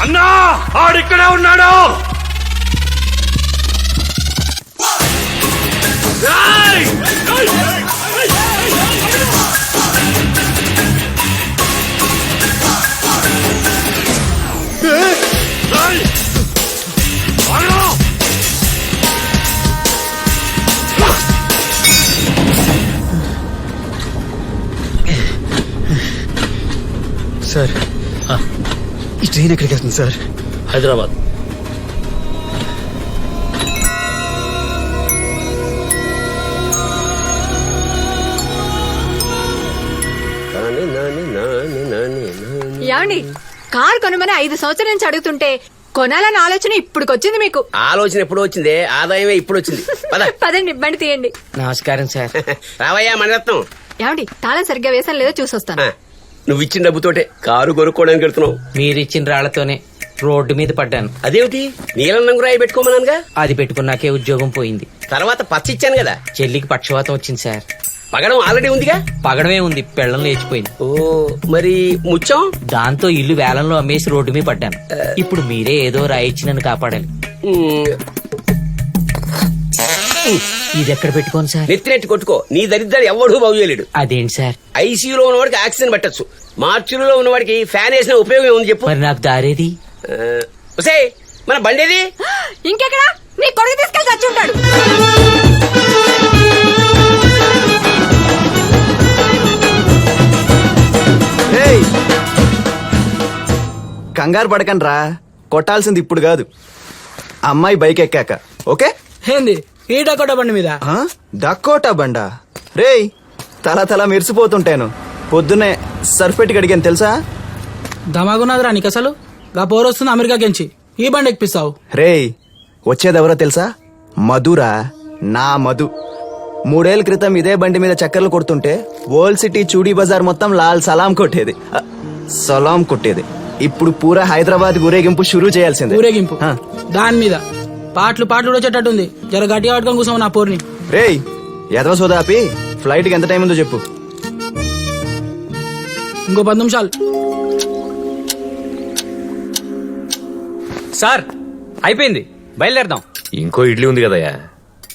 అన్నా ఆడిక్కడే ఉన్నాడు. సార్ ఈ ట్రైన్ ఎక్కడికి వెళ్తుంది సార్? హైదరాబాద్. ఏమండి, కార్ కొనమని 5 సంవత్సరాల నుంచి అడుగుతుంటే కొనాలని ఆలోచన ఇప్పుడుకొచ్చింది మీకు. ఆలోచన ఎప్పుడు వచ్చింది? ఆదాయమే ఇప్పుడు వచ్చింది. పదండి, బండి తీయండి. నమస్కారం సార్. రావయ్యా మణిరత్నం. ఏమండి, తాళం సరిగ్గా వేసాను లేదో చూసొస్తాను. నువ్వు ఇచ్చిన డబ్బుతోటే కారు కొనుక్కోవడానికి వెళ్తున్నావు. మీరిచ్చిన రాళ్లతోనే రోడ్డు మీద పడ్డాను. అదేమిటి? నీలం రంగు రాయి పెట్టుకోమన్నానుగా. అది పెట్టుకున్నాకే ఉద్యోగం పోయింది. తర్వాత పచ్చ ఇచ్చాను కదా. చెల్లికి పక్షవాతం వచ్చింది సార్. పగడం ఆల్రెడీ ఉందిగా. పగడమే ఉంది, పెళ్ళం లేచిపోయింది. ఓ మరి ముత్యం? దాంతో ఇల్లు వేలంలో అమ్మేసి రోడ్డు మీద పడ్డాను. ఇప్పుడు మీరే ఏదో రాయిచ్చి నన్ను కాపాడాలి. ఇది ఎక్కడ పెట్టుకోను సార్? నెత్తినెట్టి కొట్టుకో. నీ దరిద్రాలు ఎవడూ బాగు చేయలేడు. అదేంటి సార్? ఐసీయూలో ఉన్నవాడికి ఆక్సిజన్ పెట్టచ్చు, మార్చులో ఉన్నవాడికి ఫ్యాన్ వేసిన ఉపయోగం ఉంది చెప్పు. మరి నాకు దారేది? మన బండేది ఇంకెక్కడ? నీ కొడుకు తీసుకెళ్ళి చచ్చి ఉంటాడు. కంగారు పడకండి రా, కొట్టాల్సింది ఇప్పుడు కాదు, అమ్మాయి బైక్ ఎక్కాక. ఓకే? ఏంది ఈ డకోటా బండి మీద? డకోటా బండా? రేయ్, తల తల మెరిసిపోతుంటాను. పొద్దున్నే సర్ఫ్ పెట్టి కడిగాను తెలుసా? దమాగున్నదిరా నీకు అసలు. గా పోరొస్తుంది అమెరికాకెంచి ఈ బండి ఎక్కిస్తావు? రేయ్, వచ్చేదెవరో తెలుసా? మధురా, నా మధు. 3 ఏళ్ల క్రితం ఇదే బండి మీద చక్కర్లు కొడుతుంటే ఓల్డ్ సిటీ చూడీ బజార్ మొత్తం లాల్ సలాం కొట్టేది. ఇప్పుడు పూరా హైదరాబాద్ ఊరేగింపు షురూ చేయాల్సిందే. ఊరేగింపు దాని మీద పాటలు కూడా వచ్చేటట్టుంది. జర గట్టిగా పట్టుకొని కూర్చోమని నా పోర్ని. రేయ్, ఎదవ సోదాపి ఫ్లైట్ కి ఎంత టైం ఉందో చెప్పు. ఇంకో 10 నిమిషాలు. సార్ అయిపోయింది, బయలుదేరదాం. ఇంకో ఇడ్లీ ఉంది కదయ్యా.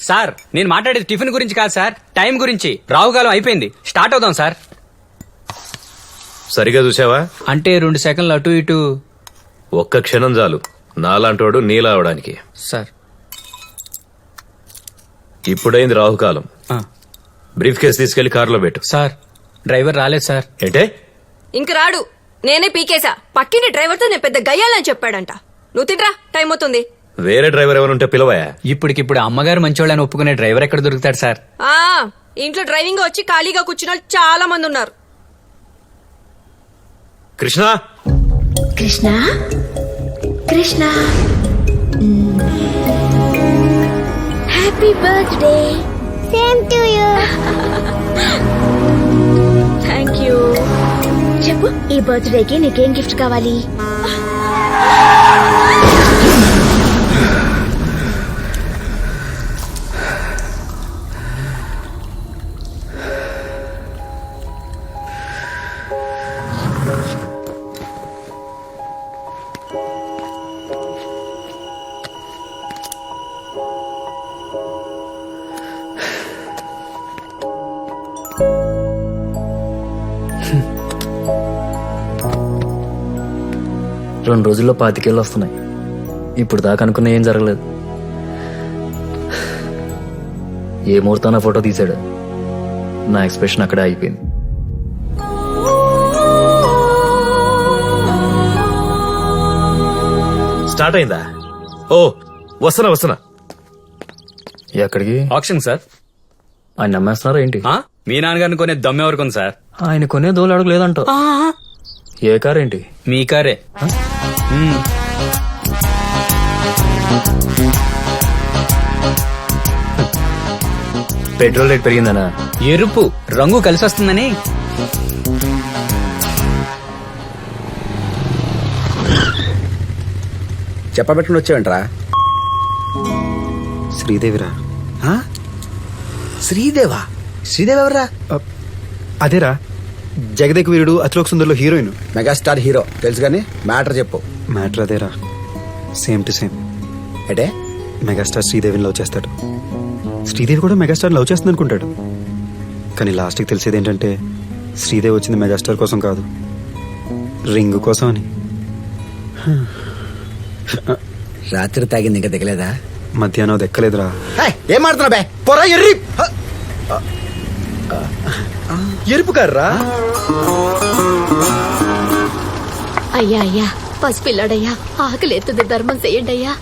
సార్ నేను మాట్లాడేది టిఫిన్ గురించి కాదు సార్, టైం గురించి. రావుకాలం అయిపోయింది, స్టార్ట్ అవుదాం సార్. సరిగా చూసావా? అంటే 2 సెకండ్లు అటు ఇటు. ఒక్క క్షణం చాలు నాలాంటోడు నీలా అవడానికి. సార్ ఇప్పుడైంది రాహుకాలం. బ్రీఫ్ కేసు తీసుకెళ్లి కారులో పెట్టు. సార్ డ్రైవర్ రాలేదు సార్. ఏంటే? ఇంక రాడు, నేనే పీకేసా. పక్కింటి డ్రైవర్ తో నేను పెద్ద గయ్యాలని చెప్పాడంట. నువ్వు తింట్రా, టైం అవుతుంది. వేరే డ్రైవర్ ఎవరుంటే పిలవయా. ఇప్పటికిప్పుడు అమ్మగారు మంచోళ్ళని ఒప్పుకునే డ్రైవర్ ఎక్కడ దొరుకుతాడు సార్? ఇంట్లో డ్రైవింగ్ వచ్చి ఖాళీగా కూర్చున్న వాళ్ళు చాలా మంది ఉన్నారు. Krishna Krishna Krishna happy birthday. Same to you. Thank you. చెప్పు, ఈ బర్త్డేకి నీకేం గిఫ్ట్ కావాలి? రెండు రోజుల్లో 25 ఏళ్ళు వస్తున్నాయి. ఇప్పుడు దాకా అనుకున్న ఏం జరగలేదు. ఏ ముహూర్తాన ఫోటో తీశాడు, నా ఎక్స్ప్రెషన్ అక్కడే అయిపోయింది. స్టార్ట్ అయిందా? ఓ వస్తున్నా. ఎక్కడికి? Option sir. ఆయన నమ్మేస్తున్నారా ఏంటి? మీ నాన్నగారిని కొనే దమ్మెవరకు సార్? ఆయన కొనే దోలు అడుగు లేదంట. ఏ కార్ ఏంటి? మీ కారే. పెట్రోల్ రేట్ పెరిగిందనా? ఎరుపు రంగు కలిసి వస్తుందని. చెప్పబెట్టుకుని వచ్చావంటరా? శ్రీదేవిరా. శ్రీదేవా? శ్రీదేవి ఎవరా? అదేరా, Jagadeka Veerudu Athiloka సుందర్లో heroine. Megastar hero తెలుసు గానీ మ్యాటర్ చెప్పు. మ్యాటర్ అదేరా, సేమ్ టు సేమ్. అంటే మెగాస్టార్ శ్రీదేవిని లవ్ చేస్తాడు, శ్రీదేవి కూడా మెగాస్టార్ లవ్ చేస్తుంది అనుకుంటాడు. కానీ లాస్ట్కి తెలిసేది ఏంటంటే శ్రీదేవి వచ్చింది మెగాస్టార్ కోసం కాదు, రింగ్ కోసం అని. రాత్రి తాగింది ఇంకా దిగలేదా? మధ్యాహ్నం దెక్కలేదురా. ఏం మాడుతున్నా బే పొరా ఎర్రి ఎరుపు కర్రా. అయ్యా అయ్యా పసిపిల్లాడయ్యా, ఆకలి ఎత్తుంది, ధర్మం చెయ్యండి అయ్యా.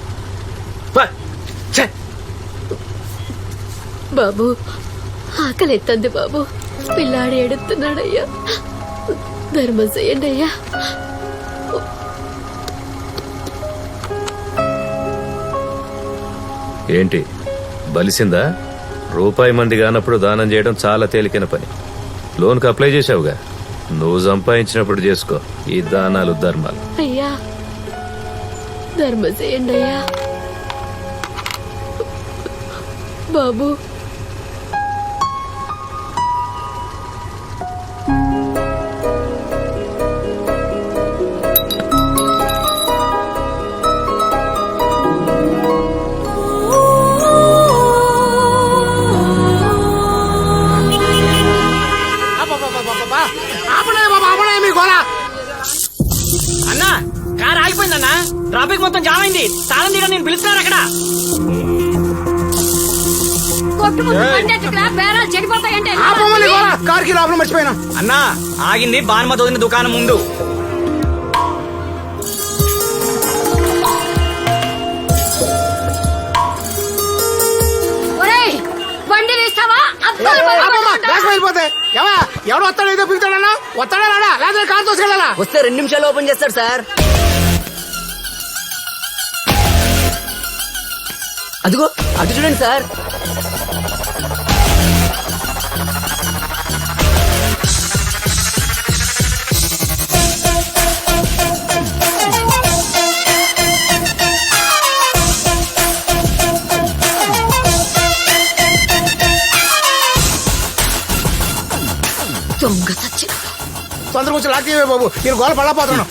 బాబు ఆకలి ఎత్తంది బాబు, పిల్లాడు ఏడుతున్నాడయ్యా, ధర్మం చెయ్యండి అయ్యా. ఏంటి బలిసిందా? రూపాయి మంది కానప్పుడు దానం చేయడం చాలా తేలికైన పని. లోన్కి అప్లై చేసావుగా, నువ్వు సంపాదించినప్పుడు చేసుకో ఈ దానాలు ధర్మాలు. అయ్యా ధర్మం చెయ్యండి అయ్యా. బాబు అన్నా కార్ ఆగిపోయిందన్నా, ట్రాఫిక్ మొత్తం జామ్ అయింది. తాళం తీయడం నేను పిలుస్తున్నాను అక్కడ. చెడిపోతాయంటే కార్కి లోపల మర్చిపోయినా. అన్నా ఆగింది బాన్మతి వదిన దుకాణం ముందు. బండి తీస్తావా? వెళ్ళిపోతే ఎవడు వస్తాడో ఏదో పిలుతాడన్నా, వస్తాడా రాడా, లేదా కార్ తోసుకెళ్ళాలా? వస్తే 2 నిమిషాలు ఓపెన్ చేస్తాడు సార్. అదిగో అటు చూడండి సార్. దొంగ సచ్చిన తొందరగా వచ్చి లాక్ చేయవే బాబు, నేను గోల పడలేకపోతున్నాను.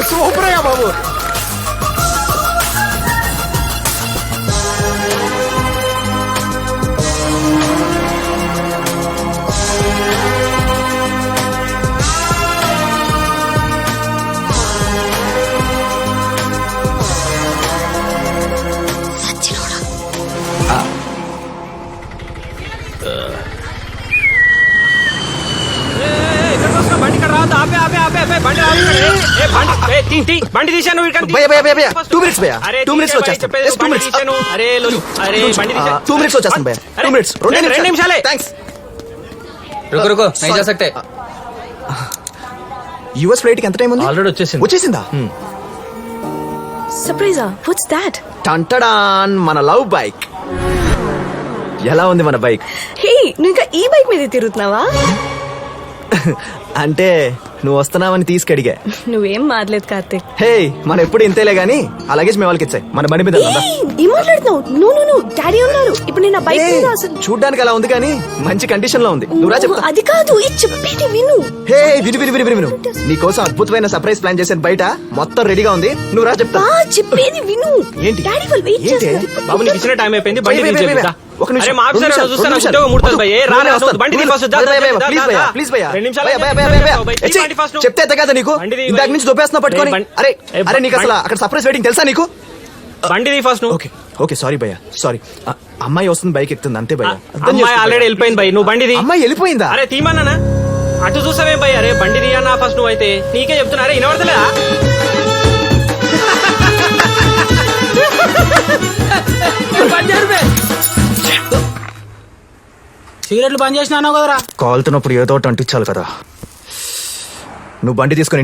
సూపర్ అయ్యా బాబు. బండి ఇక్కడ రావద్దు, ఆపే ఆపే ఆపే ఆపే, బండి బండి తీశాను. భయ్యా భయ్యా భయ్యా 2 minutes భయ్యా, 2 minutes లో వచ్చేస్తాను. 2 minutes. అరే అరే బండి 2 minutes లో వచ్చేస్తాను భయ్యా, 2 minutes. 2 నిమిషాలే. థ్యాంక్స్. రుకో రుకో నహీ జా సక్తే. యుఎస్ ఫ్లైట్ కి ఎంత టైం ఉంది? ఆల్రెడీ వచ్చేసింది. వచ్చేసిందా? సర్ప్రైజా? What's that? టంటడాన్, మన లవ్ బైక్. ఎలా ఉంది మన బైక్? హే, నువ్వు ఇంకా ఈ బైక్ మీద తిరుగుతున్నావా? అంటే నువ్వు వస్తున్నావని తీసుకడిగా. నువ్వేం మారలేదు కార్తీక్. హే, మన ఎప్పుడు ఇంతేలే గానీ అలాగే మేము వాళ్ళకి ఇచ్చాయి మన బండి మీద ఉందా? ఏం మాట్లాడుతున్నావు? నువ్వు డాడీ ఉన్నారు ఇప్పుడు. నేను బైక్ మీద అసలు చూడ్డానికి అలా ఉంది కానీ మంచి కండిషన్ లో ఉంది. నువ్వు రా చెప్తా. అది కాదు, ఇది చెప్పేది విను. హే, విను విను విను విను. నీకోసం అద్భుతమైన సర్ప్రైజ్ ప్లాన్ చేశాను. బయట మొత్తం రెడీగా ఉంది, నువ్వు రా చెప్తా. చెప్పేది విను. ఏంటి? డాడీ వాళ్ళు వెయిట్ ఏంటి? చేస్తారు. బాబు నీకు ఇచ్చిన టైం అయిపోయింది, బండి భయ్యా, తీసేయ్. భయ్యా, ఒక నిమిషం, అరే మా ఆఫీసర్ రెండు చూస్తాను, నిమిషాలు. ఉద్యోగం ముడతాను భయ్యా. రా రా, వస్తాను. బండి తీ ఫస్ట్. భయ్యా, భయ్యా, ప్లీజ్ భయ్యా, ప్లీజ్ భయ్యా. 2 నిమిషాలు. భయ్యా, భయ్యా, భయ్యా, భయ్యా. బండి ఫస్ట్. చెప్తే ఎంత కదా నీకు? బండి తీ, ఇందాక నుంచి దొబ్బేస్తున్నా పట్టుకొని. బండి- అరే ఏ, అరే నీకు అసలు బండి- అక్కడ సర్ప్రైజ్ వెయిటింగ్ తెలుసా నీకు? బండి తీ ఫస్ట్ నువ్వు. ఓకే ఓకే, సారీ భయ్యా, సారీ. అమ్మాయి వస్తుంది, బైక్ ఎక్కుతుంది, అంతే భయ్యా. అర్థం అమ్మాయి చేసుకో ఆల్రెడీ భయ్యా. వెళ్ళిపోయింది భయ్, నువ్వు బండి తీ. అమ్మాయి వెళ్ళిపోయిందా? అరే తీమన్నానా? అటు చూసావేం భయ్? అరే బండి తీయన్నా ఫస్ట్ నువ్వు. అయితే నీకే చెప్తున్నా, అరే వినబడతలేదా? సిగరెట్లు బంద్ చేసినా కదరా. కాలుతున్నప్పుడు ఏదో ఒకటి అంటించాలి కదా. నువ్వు బండి తీసుకొని